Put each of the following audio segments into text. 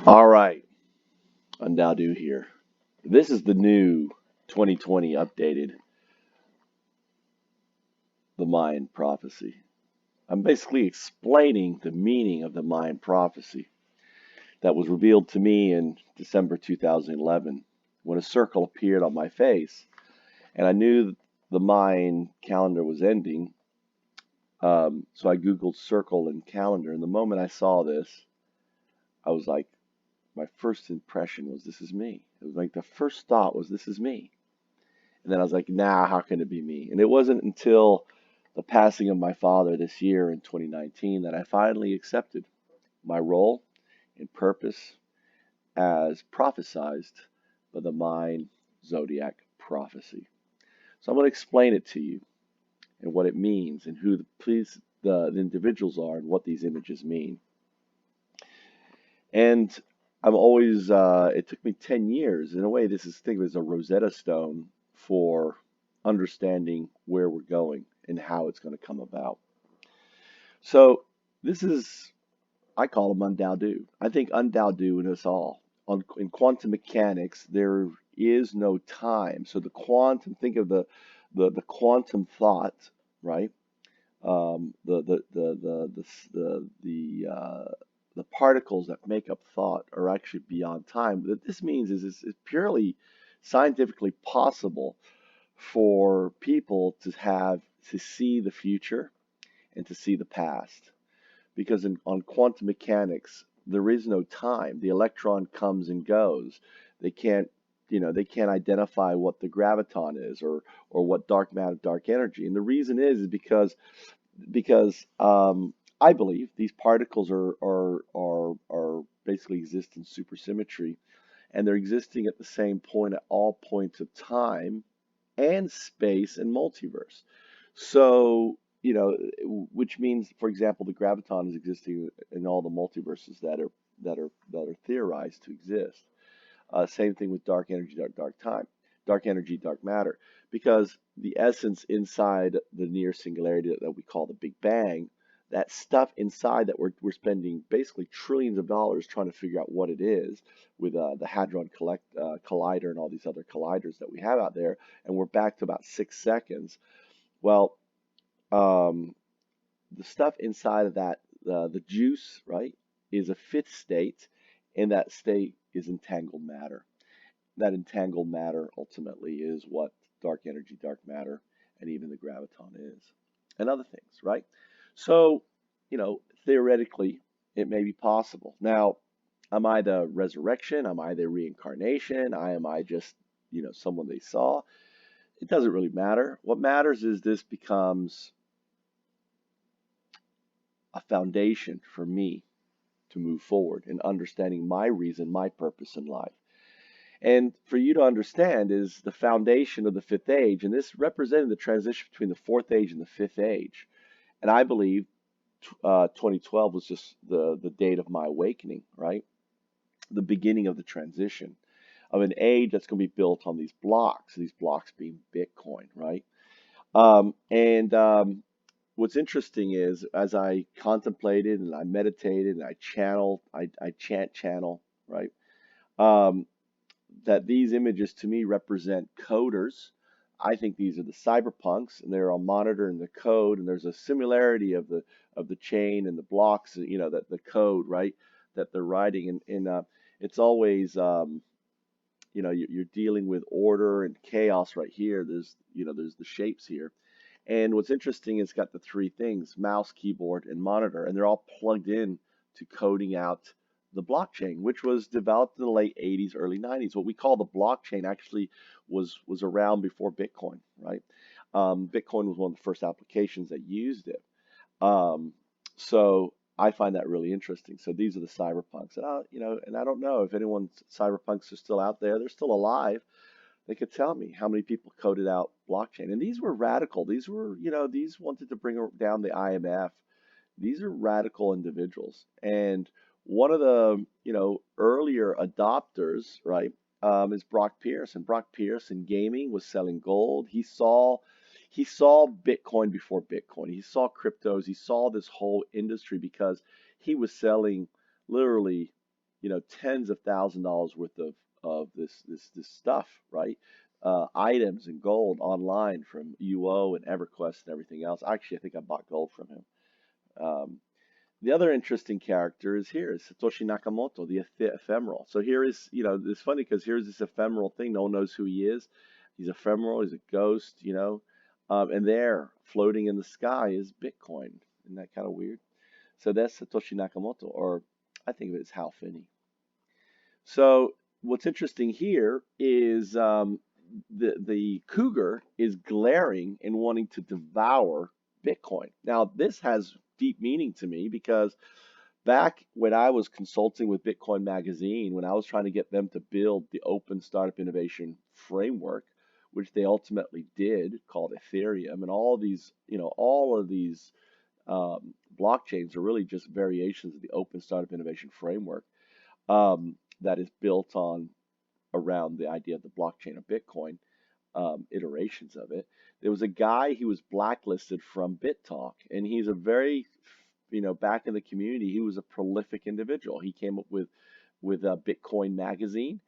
All right, UnDaoDu here. This is the new 2020 updated the Mayan prophecy. I'm basically explaining the meaning of the Mayan prophecy that was revealed to me in December 2011 when a circle appeared on my face and I knew the Mayan calendar was ending. So I Googled circle and calendar, and the moment I saw this, I was like, my first impression was, this is me. It was like the first thought was, this is me. And then I was like, nah, how can it be me? And it wasn't until the passing of my father this year in 2019 that I finally accepted my role and purpose as prophesized by the Mayan zodiac prophecy. So I'm going to explain it to you and what it means and who the individuals are and what these images mean. And I'm always, it took me 10 years. In a way, this is, think of it as a Rosetta Stone for understanding where we're going and how it's going to come about. So this is, I call them UnDaoDu. I think UnDaoDu in us all. In quantum mechanics, there is no time. So the quantum, think of the quantum thought, right? The particles that make up thought are actually beyond time. What this means is it's purely scientifically possible for people to see the future and to see the past. Because on quantum mechanics, there is no time. The electron comes and goes. They can't, they can't identify what the graviton is or what dark matter, dark energy. And the reason is because I believe these particles are basically exist in supersymmetry, and they're existing at the same point at all points of time and space and multiverse. So, which means, for example, the graviton is existing in all the multiverses that are theorized to exist. Same thing with dark energy, dark time, dark energy, dark matter, because the essence inside the near singularity that we call the Big Bang, that stuff inside that we're spending basically trillions of dollars trying to figure out what it is with the Hadron Collider and all these other colliders that we have out there, and we're back to about 6 seconds. Well, um, the stuff inside of that, the juice, right, is a fifth state, and that state is entangled matter. That entangled matter ultimately is what dark energy, dark matter, and even the graviton is, and other things, right? So, theoretically, it may be possible. Now, am I the resurrection? Am I the reincarnation? Am I just, someone they saw? It doesn't really matter. What matters is this becomes a foundation for me to move forward in understanding my reason, my purpose in life. And for you to understand is the foundation of the fifth age, and this represented the transition between the fourth age and the fifth age. And I believe 2012 was just the date of my awakening, right? The beginning of the transition of an age that's going to be built on these blocks being Bitcoin, right? And what's interesting is as I contemplated and I meditated and I channel, right? Um, that these images to me represent coders. I think these are the cyberpunks, and they're all monitoring the code, and there's a similarity of the chain and the blocks, that the code, right, that they're writing, and it's always, you're dealing with order and chaos right here. There's the shapes here, and what's interesting is it's got the three things: mouse, keyboard, and monitor, and they're all plugged in to coding out the blockchain, which was developed in the late 80s, early 90s. What we call the blockchain actually was around before Bitcoin, right? Bitcoin was one of the first applications that used it. Um, so I find that really interesting. So these are the cyberpunks, and I don't know if anyone's cyberpunks are still out there. They're still alive. They could tell me how many people coded out blockchain. And these were radical. These were, these wanted to bring down the IMF. These are radical individuals. And one of the, earlier adopters, right, is Brock Pierce. And Brock Pierce in gaming was selling gold. He saw Bitcoin before Bitcoin. He saw cryptos. He saw this whole industry because he was selling literally tens of $1,000s worth of this stuff, right? Items and gold online from UO and EverQuest and everything else. Actually, I think I bought gold from him. Um, the other interesting character is here is Satoshi Nakamoto, the ephemeral. So here is, it's funny because here's this ephemeral thing. No one knows who he is. He's ephemeral. He's a ghost, and there, floating in the sky, is Bitcoin. Isn't that kind of weird? So that's Satoshi Nakamoto, or I think of it as Hal Finney. So what's interesting here is the cougar is glaring and wanting to devour Bitcoin. Now, this has deep meaning to me because back when I was consulting with Bitcoin Magazine, when I was trying to get them to build the open startup innovation framework, which they ultimately did, called Ethereum, and all of these blockchains are really just variations of the open startup innovation framework that is built on around the idea of the blockchain of Bitcoin, iterations of it. There was a guy who was blacklisted from BitTalk, and he's a very, back in the community, he was a prolific individual. He came up with Bitcoin Magazine.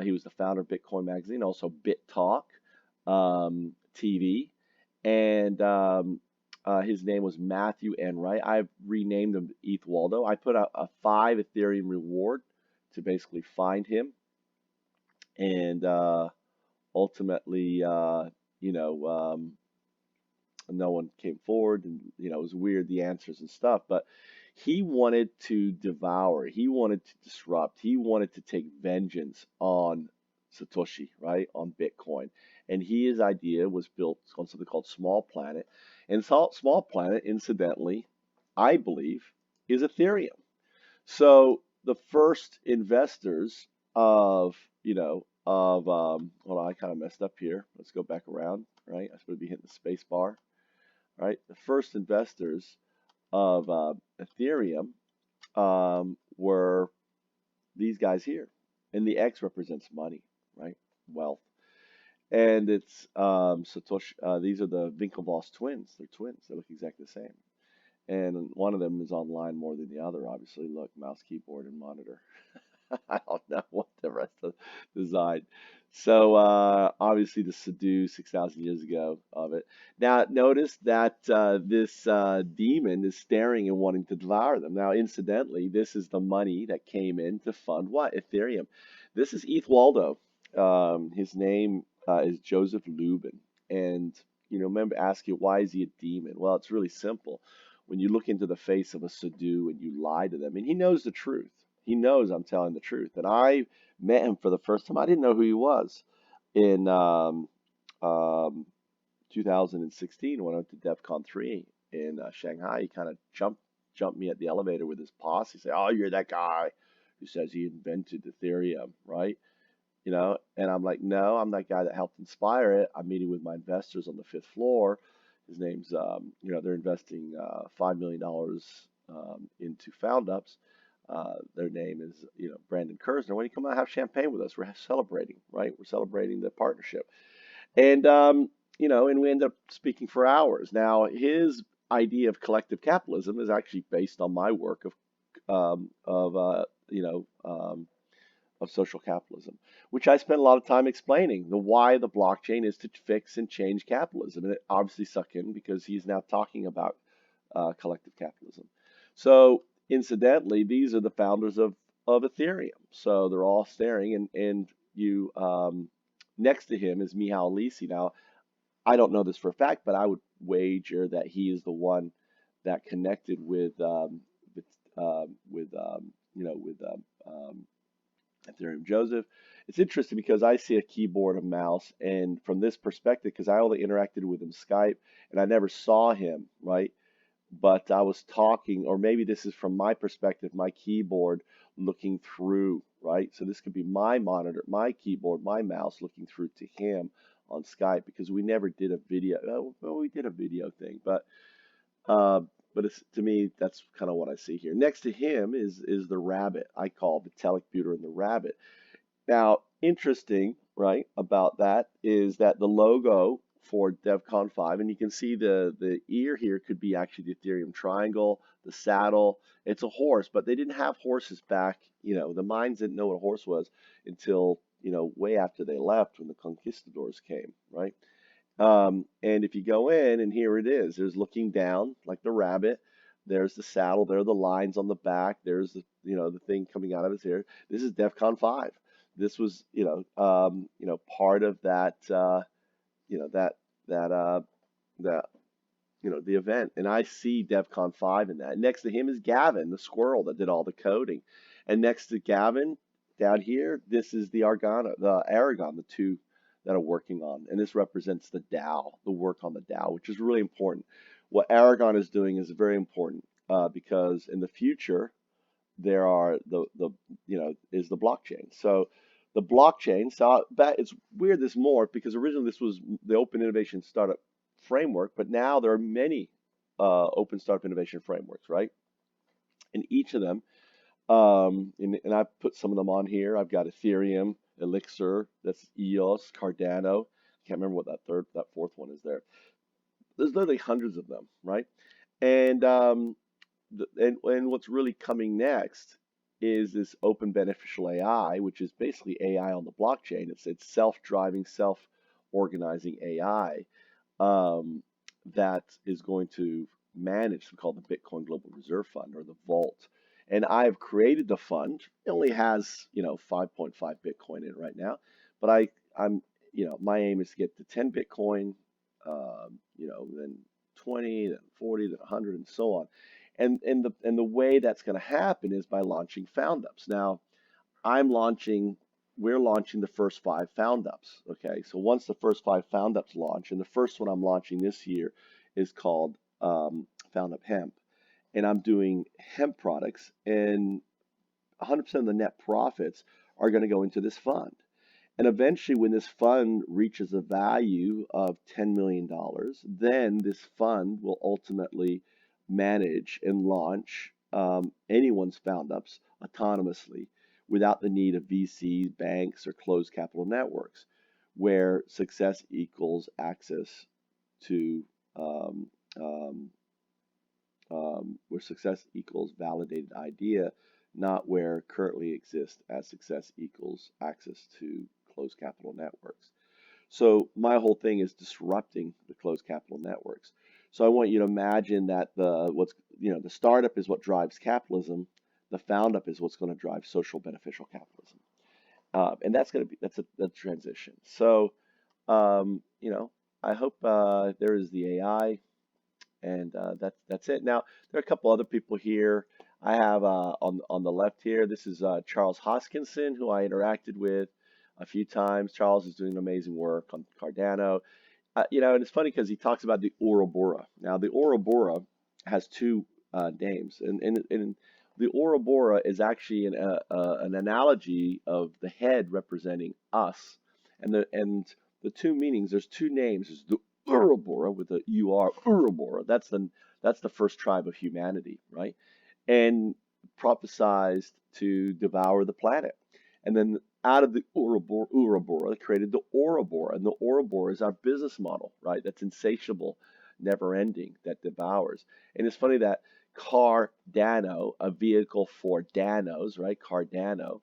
He was the founder of Bitcoin Magazine, also BitTalk TV, and his name was Matthew N. Wright. I've renamed him ETH Waldo. I put out a 5 Ethereum reward to basically find him, and ultimately, no one came forward, and it was weird, the answers and stuff, but he wanted to devour, he wanted to disrupt, he wanted to take vengeance on Satoshi, right, on Bitcoin. And his idea was built on something called Small Planet, and Small Planet, incidentally, I believe, is Ethereum. So the first investors of, hold on, I kind of messed up here. Let's go back around, right? I supposed to be hitting the space bar, right? The first investors of Ethereum were these guys here. And the X represents money, right? Wealth. And it's Satoshi, these are the Winklevoss twins. They're twins. They look exactly the same. And one of them is online more than the other, obviously. Look, mouse, keyboard, and monitor. I don't know what the rest of the design. So obviously the Sahdu 6,000 years ago of it. Now notice that this demon is staring and wanting to devour them. Now incidentally, this is the money that came in to fund what? Ethereum. This is ETH Waldo. His name is Joseph Lubin. And remember, ask you, why is he a demon? Well, it's really simple. When you look into the face of a Sahdu and you lie to them, and he knows the truth. He knows I'm telling the truth. And I met him for the first time. I didn't know who he was in 2016 when I went to DEF CON 3 in Shanghai. He kind of jumped me at the elevator with his posse. He said, "Oh, you're that guy who says he invented Ethereum, right?" And I'm like, "No, I'm that guy that helped inspire it. I'm meeting with my investors on the 5th floor. His name's, they're investing $5 million into Foundups. Their name is, Brandon Kersner. When you come out and have champagne with us, we're celebrating, right? We're celebrating the partnership." And, and we end up speaking for hours. Now, his idea of collective capitalism is actually based on my work of social capitalism, which I spent a lot of time explaining the why the blockchain is to fix and change capitalism. And it obviously sucked in because he's now talking about collective capitalism. So incidentally, these are the founders of Ethereum. So they're all staring, and you next to him is Mihai Alisie. Now, I don't know this for a fact, but I would wager that he is the one that connected with Ethereum Joseph. It's interesting because I see a keyboard and mouse, and from this perspective, because I only interacted with him Skype, and I never saw him, right? But I was talking, or maybe this is from my perspective, my keyboard looking through, right? So this could be my monitor, my keyboard, my mouse looking through to him on Skype, because we never did a video. Well, we did a video thing, but it's, to me, that's kind of what I see here. Next to him is the rabbit. I call Vitalik, Buter, and the rabbit. Now, interesting, right, about that is that the logo for DevCon 5, and you can see the ear here could be actually the Ethereum triangle, the saddle. It's a horse, but they didn't have horses back. The Mayans didn't know what a horse was until way after they left when the conquistadors came, right? And if you go in, and here it is, there's looking down like the rabbit. There's the saddle. There are the lines on the back. There's the thing coming out of his ear. This is DEFCON 5. This was part of that that that the event, and I see DEFCON 5 in that. Next to him is Gavin, the squirrel that did all the coding, and next to Gavin down here, this is the Aragon, the two that are working on, and this represents the DAO, the work on the DAO, which is really important. What Aragon is doing is very important because in the future there are is the blockchain. So the blockchain. So it's weird this morph because originally this was the Open Innovation Startup Framework, but now there are many Open Startup Innovation Frameworks, right? And each of them, and I've put some of them on here. I've got Ethereum, Elixir, that's EOS, Cardano. I can't remember what that fourth one is there. There's literally hundreds of them, right? And and what's really coming next is this open beneficial AI, which is basically AI on the blockchain. It's self-driving, self-organizing AI that is going to manage what's called the Bitcoin Global Reserve Fund, or the Vault. And I've created the fund. It only has 5.5 Bitcoin in it right now, but I'm my aim is to get to 10 Bitcoin, then 20, then 40, then 100, and so on. And the way that's going to happen is by launching Foundups. Now, we're launching the first 5 Foundups. Okay, so once the first 5 Foundups launch, and the first one I'm launching this year is called Foundup Hemp, and I'm doing hemp products, and 100% of the net profits are going to go into this fund. And eventually, when this fund reaches a value of $10 million, then this fund will ultimately manage and launch anyone's Foundups autonomously without the need of VCs, banks, or closed capital networks, where success equals access to where success equals validated idea, not where currently exists as success equals access to closed capital networks. So my whole thing is disrupting the closed capital networks. So I want you to imagine that the startup is what drives capitalism, the Foundup is what's going to drive social beneficial capitalism, and that's a transition. So I hope there is the AI. And that's it. Now, there are a couple other people here. I have on the left here, this is Charles Hoskinson, who I interacted with a few times. Charles is doing amazing work on Cardano. And it's funny because he talks about the Ouroboros. Now, the Ouroboros has two names, and the Ouroboros is actually an analogy of the head representing us, and the two meanings. There's two names. There's the Ouroboros with a U-R, Ouroboros. That's the first tribe of humanity, right? And prophesized to devour the planet. And then out of the Ouroboros, they created the Ouroboros. And the Ouroboros is our business model, right? That's insatiable, never ending, that devours. And it's funny that Cardano, a vehicle for DANOs, right? Cardano,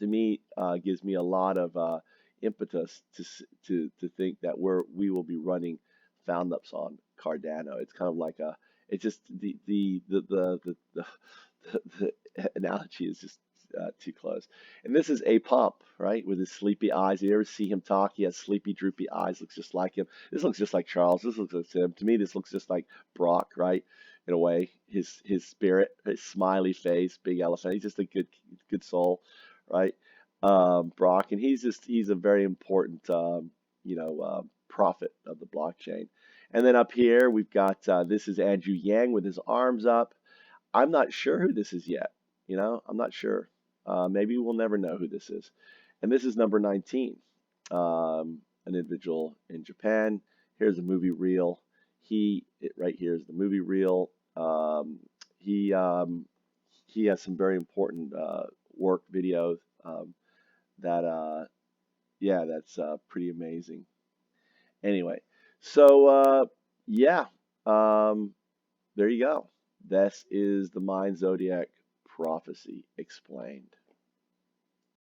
to me, gives me a lot of impetus to think that we will be running Foundups on Cardano. It's kind of like it's just the analogy is just too close. And this is a pump, right, with his sleepy eyes. You ever see him talk? He has sleepy, droopy eyes. Looks just like him. This looks just like Charles. This looks like him. To me, this looks just like Brock, right? In a way, his spirit, his smiley face, big elephant. He's just a good soul, right? Brock, and he's a very important prophet of the blockchain. And then up here we've got this is Andrew Yang with his arms up. I'm not sure who this is yet. I'm not sure. Maybe we'll never know who this is. And this is number 19, an individual in Japan. Here's the movie reel. Right here is the movie reel. He has some very important work videos that's pretty amazing. Anyway, so yeah, um, there you go. This is the Mind Zodiac prophecy explained.